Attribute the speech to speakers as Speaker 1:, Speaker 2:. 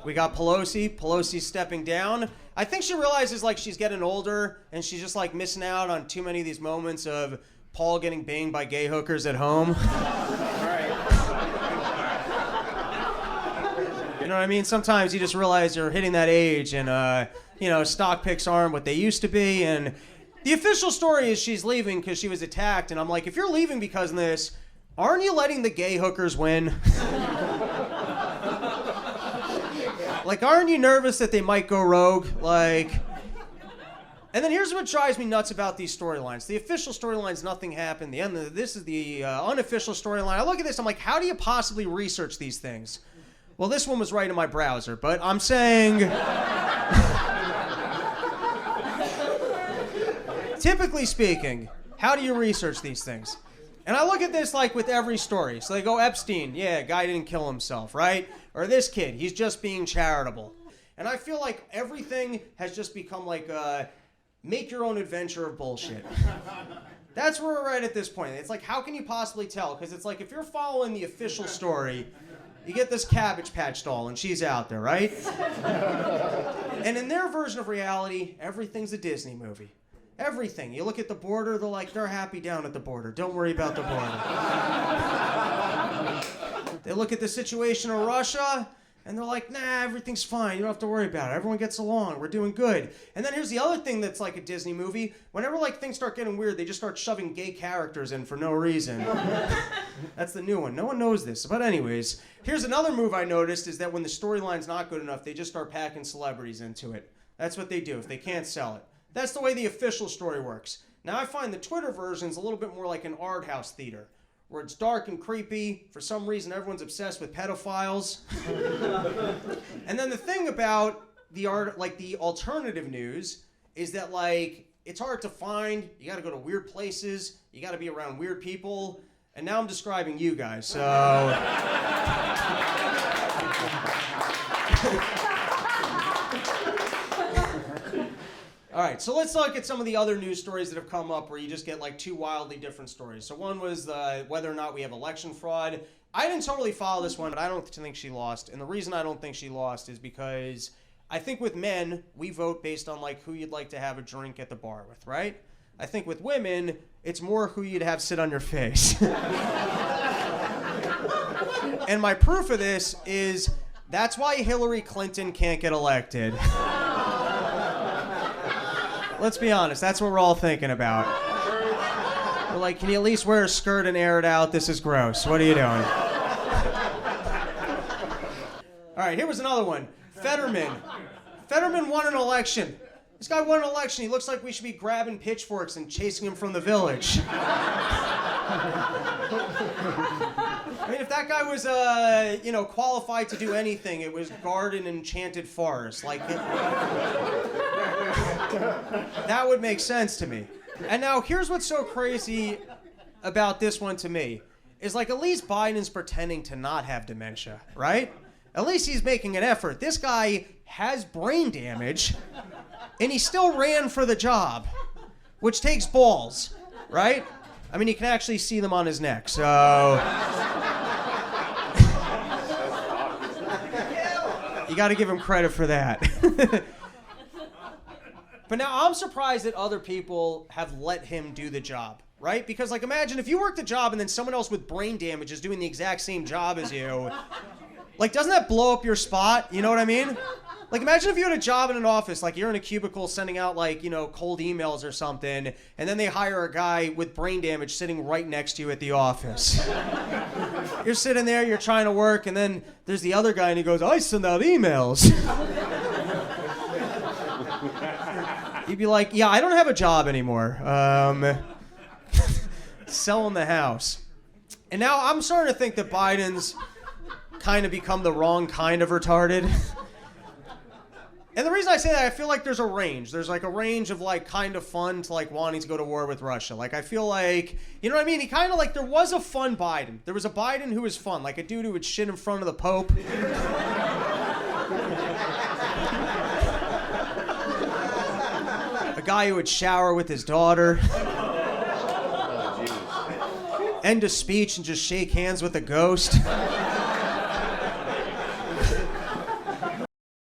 Speaker 1: We got Pelosi. Pelosi's stepping down. I think she realizes like she's getting older and she's just like missing out on too many of these moments of Paul getting banged by gay hookers at home. You know what I mean? Sometimes you just realize you're hitting that age and, stock picks aren't what they used to be. And the official story is she's leaving because she was attacked. And I'm like, if you're leaving because of this, aren't you letting the gay hookers win? Like, aren't you nervous that they might go rogue? Like, and then here's what drives me nuts about these storylines. The official storylines, nothing happened. This is the unofficial storyline. I look at this, I'm like, how do you possibly research these things? Well, this one was right in my browser, but I'm saying... Typically speaking, how do you research these things? And I look at this like with every story. So they go, Epstein, yeah, guy didn't kill himself, right? Or this kid, he's just being charitable. And I feel like everything has just become like a make your own adventure of bullshit. That's where we're at this point. It's like, how can you possibly tell? Because it's like, if you're following the official story, you get this Cabbage Patch doll, and she's out there, right? And in their version of reality, everything's a Disney movie. Everything. You look at the border, they're happy down at the border. Don't worry about the border. They look at the situation in Russia, and they're like, nah, everything's fine. You don't have to worry about it. Everyone gets along. We're doing good. And then here's the other thing that's like a Disney movie. Whenever like things start getting weird, they just start shoving gay characters in for no reason. That's the new one. No one knows this. But anyways, here's another move I noticed is that when the storyline's not good enough, they just start packing celebrities into it. That's what they do if they can't sell it. That's the way the official story works. Now I find the Twitter version's a little bit more like an art house theater, where it's dark and creepy. For some reason, everyone's obsessed with pedophiles. And then the thing about the alternative news is that like it's hard to find. You got to go to weird places. You got to be around weird people. And now I'm describing you guys. So. All right, so let's look at some of the other news stories that have come up where you just get like two wildly different stories. So one was whether or not we have election fraud. I didn't totally follow this one, but I don't think she lost. And the reason I don't think she lost is because I think with men, we vote based on like who you'd like to have a drink at the bar with, right? I think with women, it's more who you'd have sit on your face. And my proof of this is that's why Hillary Clinton can't get elected. Let's be honest, that's what we're all thinking about. We're like, can you at least wear a skirt and air it out? This is gross. What are you doing? All right, here was another one. Fetterman. Fetterman won an election. This guy won an election. He looks like we should be grabbing pitchforks and chasing him from the village. I mean, if that guy was, qualified to do anything, it was guard an enchanted forest. Like, that would make sense to me. And now, here's what's so crazy about this one to me, is like, at least Biden's pretending to not have dementia, right? At least he's making an effort. This guy has brain damage, and he still ran for the job, which takes balls, right? I mean, you can actually see them on his neck, so... You got to give him credit for that. But now I'm surprised that other people have let him do the job, right? Because, like, imagine if you worked a job and then someone else with brain damage is doing the exact same job as you. Like, doesn't that blow up your spot? You know what I mean? Like, imagine if you had a job in an office, like you're in a cubicle sending out, like, cold emails or something, and then they hire a guy with brain damage sitting right next to you at the office. You're sitting there, you're trying to work, and then there's the other guy, and he goes, I send out emails. You'd be like, yeah, I don't have a job anymore. Selling the house. And now I'm starting to think that Biden's kind of become the wrong kind of retarded. And the reason I say that, I feel like there's a range. There's like a range of like kind of fun to like wanting to go to war with Russia. Like I feel like, you know what I mean? He kind of like, there was a fun Biden. There was a Biden who was fun. Like a dude who would shit in front of the Pope. A guy who would shower with his daughter. End of speech and just shake hands with a ghost.